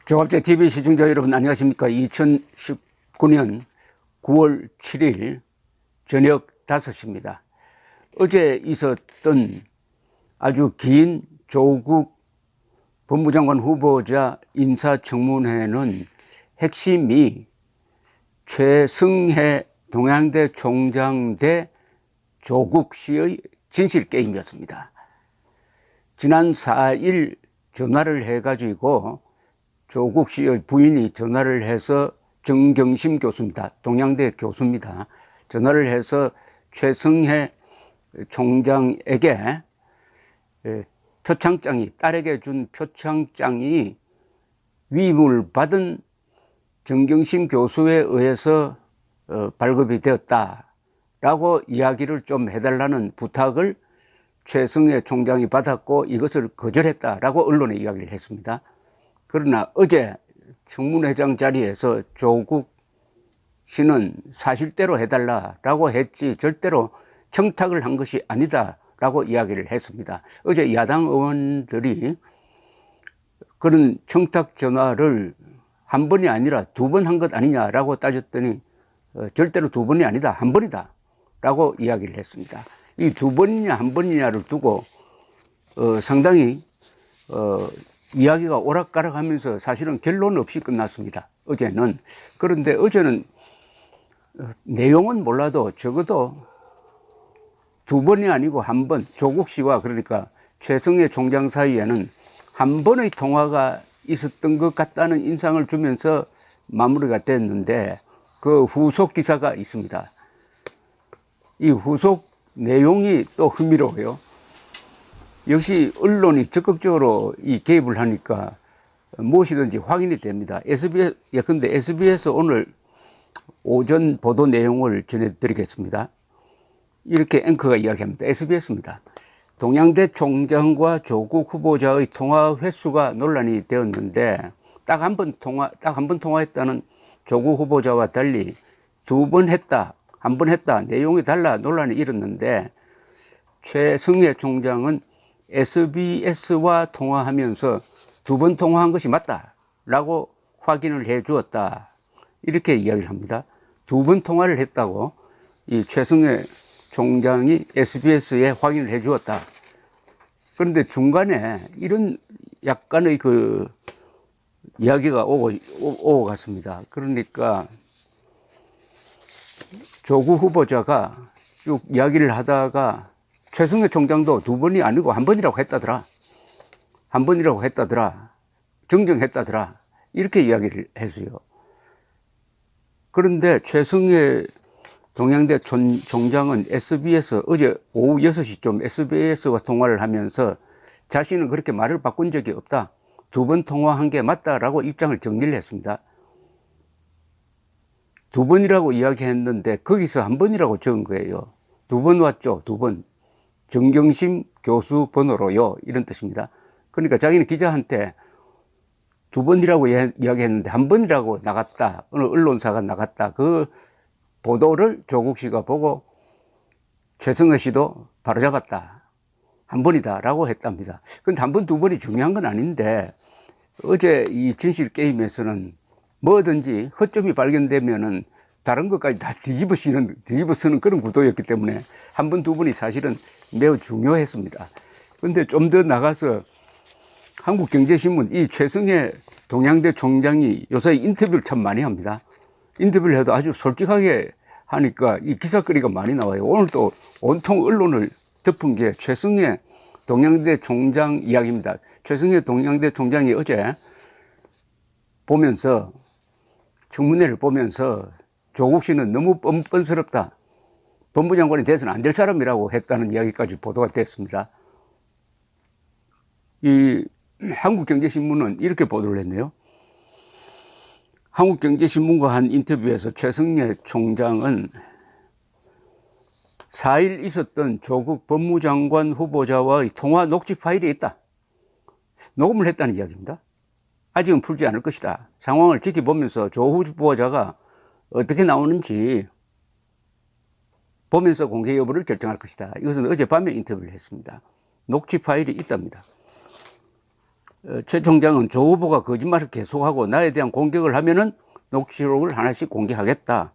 조갑제 TV 시청자 여러분 안녕하십니까. 2019년 9월 7일 저녁 5시입니다. 어제 있었던 아주 긴 조국 법무장관 후보자 인사청문회는 핵심이 최승해 동양대 총장 대 조국 씨의 진실 게임이었습니다. 지난 4일 전화를 해가지고 조국 씨의 부인이 전화를 해서 정경심 교수입니다. 동양대 교수입니다. 전화를 해서 최승해 총장에게 표창장이, 딸에게 준 표창장이 위임을 받은 정경심 교수에 의해서 발급이 되었다라고 이야기를 좀 해달라는 부탁을 최승해 총장이 받았고 이것을 거절했다라고 언론에 이야기를 했습니다. 그러나 어제 청문회장 자리에서 조국 씨는 사실대로 해달라라고 했지 절대로 청탁을 한 것이 아니다라고 이야기를 했습니다. 어제 야당 의원들이 그런 청탁 전화를 한 번이 아니라 두 번 한 것 아니냐라고 따졌더니 절대로 두 번이 아니다, 한 번이다라고 이야기를 했습니다. 이 두 번이냐 한 번이냐를 두고 상당히 이야기가 오락가락하면서 사실은 결론 없이 끝났습니다. 어제는. 그런데 어제는 내용은 몰라도 적어도 두 번이 아니고 한 번, 조국 씨와 그러니까 최승해 총장 사이에는 한 번의 통화가 있었던 것 같다는 인상을 주면서 마무리가 됐는데 그 후속 기사가 있습니다. 이 후속 내용이 또 흥미로워요. 역시 언론이 적극적으로 이 개입을 하니까 무엇이든지 확인이 됩니다. 예컨대 SBS 오늘 오전 보도 내용을 전해드리겠습니다. 이렇게 앵커가 이야기합니다. SBS입니다. 동양대 총장과 조국 후보자의 통화 횟수가 논란이 되었는데 딱 한 번 통화했다는 조국 후보자와 달리 두 번 했다, 한 번 했다, 내용이 달라 논란이 일었는데 최승해 총장은 SBS와 통화하면서 두 번 통화한 것이 맞다라고 확인을 해 주었다. 이렇게 이야기를 합니다. 두 번 통화를 했다고 이 최승해 총장이 SBS에 확인을 해 주었다. 그런데 중간에 이런 약간의 그 이야기가 오고 갔습니다. 그러니까 조국 후보자가 쭉 이야기를 하다가 최승해 총장도 두 번이 아니고 한 번이라고 했다더라. 한 번이라고 했다더라. 정정했다더라. 이렇게 이야기를 했어요. 그런데 최승해 동양대 총장은 SBS 어제 오후 6시쯤 SBS와 통화를 하면서 자신은 그렇게 말을 바꾼 적이 없다. 두 번 통화한 게 맞다라고 입장을 정리를 했습니다. 두 번이라고 이야기했는데 거기서 한 번이라고 적은 거예요. 두 번 왔죠. 두 번. 정경심 교수 번호로요. 이런 뜻입니다. 그러니까 자기는 기자한테 두 번이라고 이야기했는데 한 번이라고 나갔다. 어느 언론사가 나갔다. 그 보도를 조국 씨가 보고 최승해 씨도 바로잡았다. 한 번이다라고 했답니다. 근데 한 번, 두 번이 중요한 건 아닌데 어제 이 진실 게임에서는 뭐든지 허점이 발견되면은 다른 것까지 다 뒤집어 쓰는 그런 구도였기 때문에 한 번, 두 번이 사실은 매우 중요했습니다. 근데 좀 더 나가서 한국경제신문 이 최승해 동양대 총장이 요새 인터뷰를 참 많이 합니다. 인터뷰를 해도 아주 솔직하게 하니까 이 기사거리가 많이 나와요. 오늘 또 온통 언론을 덮은 게 최승해 동양대 총장 이야기입니다. 최승해 동양대 총장이 어제 보면서 청문회를 보면서 조국 씨는 너무 뻔뻔스럽다. 법무장관이 돼서는 안 될 사람이라고 했다는 이야기까지 보도가 됐습니다. 이 한국경제신문은 이렇게 보도를 했네요. 한국경제신문과 한 인터뷰에서 최승해 총장은 4일 있었던 조국 법무장관 후보자와의 통화 녹취 파일이 있다. 녹음을 했다는 이야기입니다. 아직은 풀지 않을 것이다. 상황을 지켜보면서 조 후보자가 어떻게 나오는지 보면서 공개 여부를 결정할 것이다. 이것은 어젯밤에 인터뷰를 했습니다. 녹취 파일이 있답니다. 최 총장은 조 후보가 거짓말을 계속하고 나에 대한 공격을 하면은 녹취록을 하나씩 공개하겠다.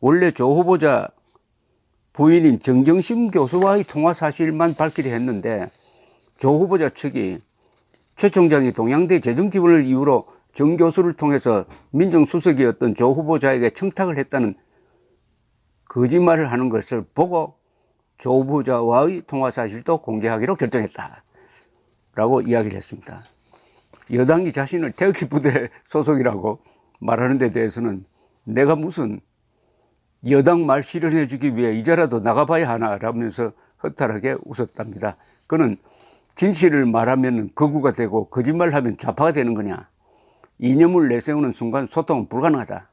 원래 조 후보자 부인인 정경심 교수와의 통화 사실만 밝히려 했는데 조 후보자 측이 최 총장이 동양대 재정지원을 이유로 정 교수를 통해서 민정수석이었던 조 후보자에게 청탁을 했다는 거짓말을 하는 것을 보고 조 후보자와의 통화 사실도 공개하기로 결정했다 라고 이야기를 했습니다. 여당이 자신을 태극기 부대 소속이라고 말하는 데 대해서는 내가 무슨 여당 말 실현해 주기 위해 이제라도 나가봐야 하나 라면서 허탈하게 웃었답니다. 그는 진실을 말하면 거구가 되고 거짓말하면 좌파가 되는 거냐. 이념을 내세우는 순간 소통은 불가능하다.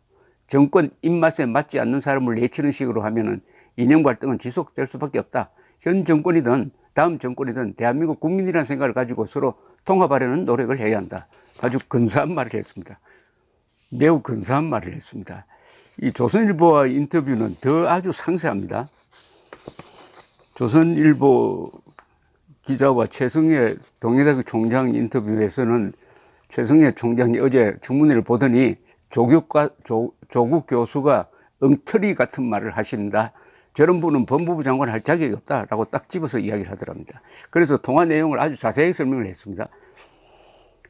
정권 입맛에 맞지 않는 사람을 내치는 식으로 하면은 이념 갈등은 지속될 수밖에 없다. 현 정권이든 다음 정권이든 대한민국 국민이라는 생각을 가지고 서로 통합하려는 노력을 해야 한다. 아주 근사한 말을 했습니다. 매우 근사한 말을 했습니다. 이 조선일보와 인터뷰는 더 아주 상세합니다. 조선일보 기자와 최승혜 동해대학교 총장 인터뷰에서는 최승혜 총장이 어제 청문회를 보더니 조국 교수가 엉터리 같은 말을 하신다. 저런 분은 법무부 장관 할 자격이 없다라고 딱 집어서 이야기를 하더랍니다. 그래서 통화 내용을 아주 자세히 설명을 했습니다.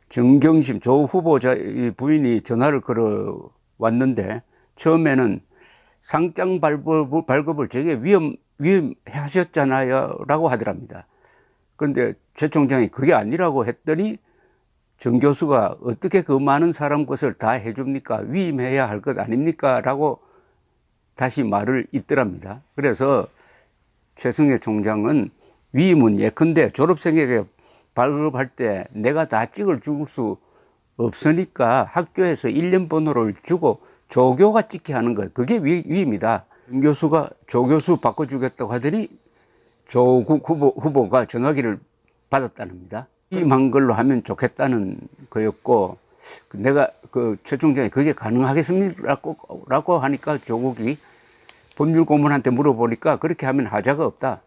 정경심 조 후보자의 부인이 전화를 걸어왔는데 처음에는 상장 발급을 제게 위임하셨잖아요 라고 하더랍니다. 그런데 최 총장이 그게 아니라고 했더니 정 교수가 어떻게 그 많은 사람 것을 다 해줍니까? 위임해야 할 것 아닙니까? 라고 다시 말을 잇더랍니다. 그래서 최승혜 총장은 위임은 예컨대 졸업생에게 발급할 때 내가 다 찍을 줄 수 없으니까 학교에서 1년 번호를 주고 조교가 찍게 하는 거예요. 그게 위임이다. 정 교수가 조 교수 바꿔주겠다고 하더니 조국 후보가 전화기를 받았다는겁니다. 위임한 걸로 하면 좋겠다는 거였고 내가 최 총장이 그게 가능하겠습니까? 라고 하니까 조국이 법률 고문한테 물어보니까 그렇게 하면 하자가 없다.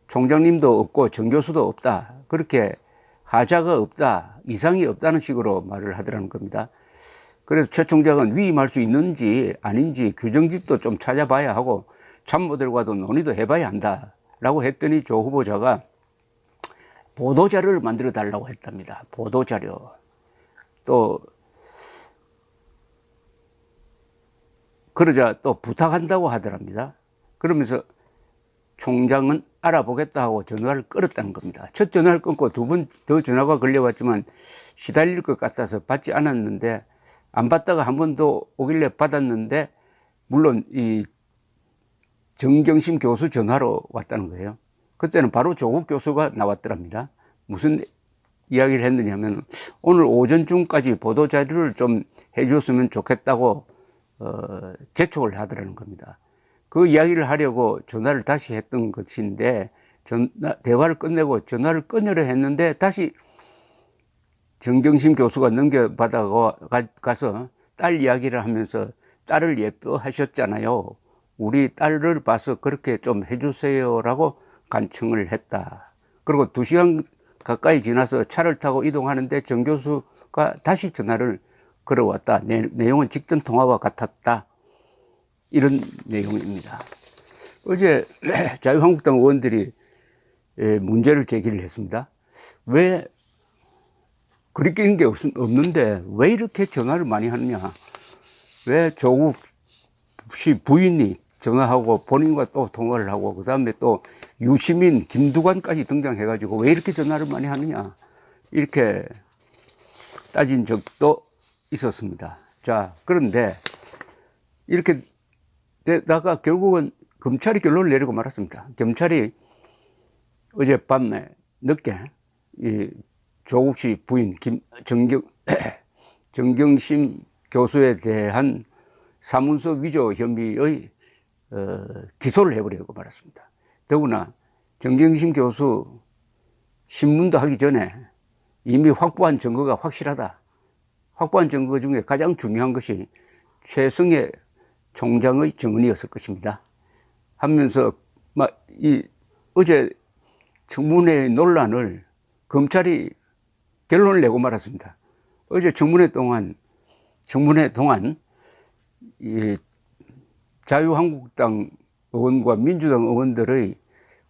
총장님도 없고 정 교수도 없다. 그렇게 하자가 없다. 이상이 없다는 식으로 말을 하더라는 겁니다. 그래서 최 총장은 위임할 수 있는지 아닌지 규정집도 좀 찾아봐야 하고 참모들과도 논의도 해봐야 한다. 라고 했더니 조 후보자가 보도자료를 만들어 달라고 했답니다. 보도자료. 또 그러자 또 부탁한다고 하더랍니다. 그러면서 총장은 알아보겠다 하고 전화를 끊었다는 겁니다. 첫 전화를 끊고 두 번 더 전화가 걸려왔지만 시달릴 것 같아서 받지 않았는데 안 받다가 한 번 더 오길래 받았는데 물론 이 정경심 교수 전화로 왔다는 거예요. 그때는 바로 조국 교수가 나왔더랍니다. 무슨 이야기를 했느냐면 오늘 오전중까지 보도자료를 좀 해줬으면 좋겠다고 재촉을 하더라는 겁니다. 그 이야기를 하려고 전화를 다시 했던 것인데 대화를 끝내고 전화를 끊으려 했는데 다시 정경심 교수가 넘겨받아가서 딸 이야기를 하면서 딸을 예뻐하셨잖아요. 우리 딸을 봐서 그렇게 좀 해주세요라고 간청을 했다. 그리고 2시간 가까이 지나서 차를 타고 이동하는데 정 교수가 다시 전화를 걸어왔다. 내용은 직전 통화와 같았다. 이런 내용입니다. 어제 자유한국당 의원들이 문제를 제기를 했습니다. 왜 그리끼는 게 없는데 왜 이렇게 전화를 많이 하느냐. 왜 조국 씨 부인이 전화하고 본인과 또 통화를 하고 그 다음에 또 유시민, 김두관까지 등장해가지고 왜 이렇게 전화를 많이 하느냐 이렇게 따진 적도 있었습니다. 자, 그런데 이렇게 되다가 결국은 검찰이 결론을 내리고 말았습니다. 검찰이 어젯밤에 늦게 이 조국 씨 부인 정경심 교수에 대한 사문서 위조 혐의의 기소를 해버리고 말았습니다. 더구나 정경심 교수 신문도 하기 전에 이미 확보한 증거가 확실하다. 확보한 증거 중에 가장 중요한 것이 최승혜 총장의 증언이었을 것입니다. 하면서 어제 청문회의 논란을 검찰이 결론을 내고 말았습니다. 어제 청문회 동안 이 자유한국당 의원과 민주당 의원들의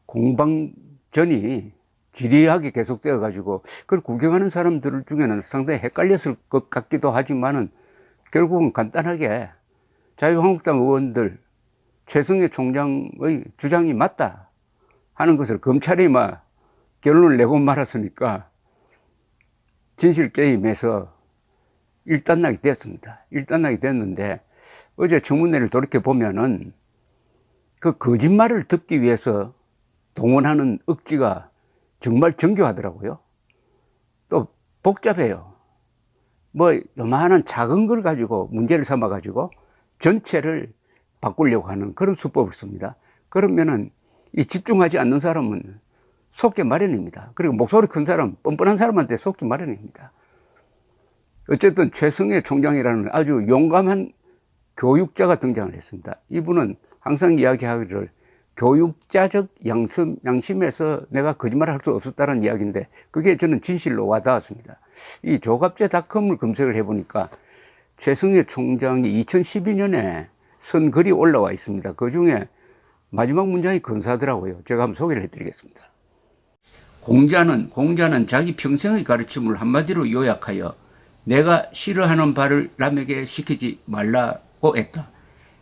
공방전이 지리하게 계속되어 가지고 그걸 구경하는 사람들 중에는 상당히 헷갈렸을 것 같기도 하지만은 결국은 간단하게 자유한국당 의원들 최승해 총장의 주장이 맞다 하는 것을 검찰이 막 결론을 내고 말았으니까 진실 게임에서 일단락이 됐습니다. 일단락이 됐는데 어제 청문회를 돌이켜 보면은 그 거짓말을 듣기 위해서 동원하는 억지가 정말 정교하더라고요. 또 복잡해요. 뭐 요만한 작은 걸 가지고 문제를 삼아 가지고 전체를 바꾸려고 하는 그런 수법을 씁니다. 그러면은 이 집중하지 않는 사람은 속기 마련입니다. 그리고 목소리 큰 사람, 뻔뻔한 사람한테 속기 마련입니다. 어쨌든 최승해 총장이라는 아주 용감한 교육자가 등장을 했습니다. 이분은 항상 이야기하기를 교육자적 양심에서 내가 거짓말을 할 수 없었다는 이야기인데 그게 저는 진실로 와닿았습니다. 이 조갑제닷컴을 검색을 해보니까 최승해 총장이 2012년에 쓴 글이 올라와 있습니다. 그 중에 마지막 문장이 근사하더라고요. 제가 한번 소개를 해드리겠습니다. 공자는 자기 평생의 가르침을 한마디로 요약하여 내가 싫어하는 바를 남에게 시키지 말라고 했다.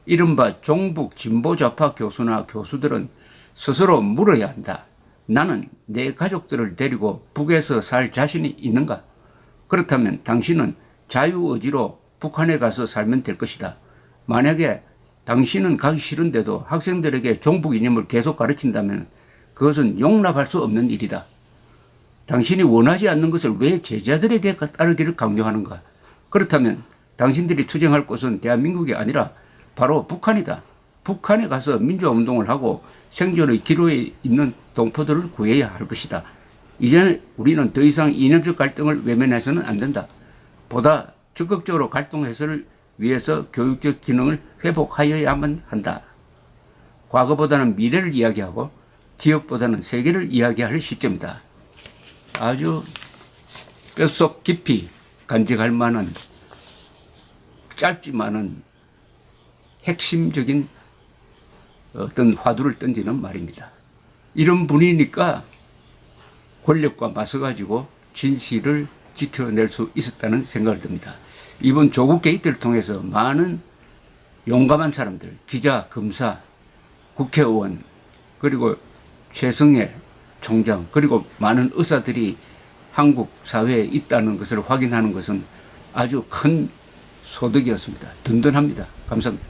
이른바 종북 진보좌파 교수나 교수들은 스스로 물어야 한다. 나는 내 가족들을 데리고 북에서 살 자신이 있는가? 그렇다면 당신은 자유의지로 북한에 가서 살면 될 것이다. 만약에 당신은 가기 싫은데도 학생들에게 종북 이념을 계속 가르친다면 그것은 용납할 수 없는 일이다. 당신이 원하지 않는 것을 왜 제자들에게 따르기를 강요하는가? 그렇다면 당신들이 투쟁할 곳은 대한민국이 아니라 바로 북한이다. 북한에 가서 민주화운동을 하고 생존의 기로에 있는 동포들을 구해야 할 것이다. 이제는 우리는 더 이상 이념적 갈등을 외면해서는 안 된다. 보다 적극적으로 갈등 해소를 위해서 교육적 기능을 회복하여야만 한다. 과거보다는 미래를 이야기하고 지역보다는 세계를 이야기할 시점이다. 아주 뼛속 깊이 간직할 만한 짧지만은 핵심적인 어떤 화두를 던지는 말입니다. 이런 분이니까 권력과 맞서가지고 진실을 지켜낼 수 있었다는 생각을 듭니다. 이번 조국 게이트를 통해서 많은 용감한 사람들, 기자, 검사, 국회의원, 그리고 최승해 총장, 그리고 많은 의사들이 한국 사회에 있다는 것을 확인하는 것은 아주 큰 소득이었습니다. 든든합니다. 감사합니다.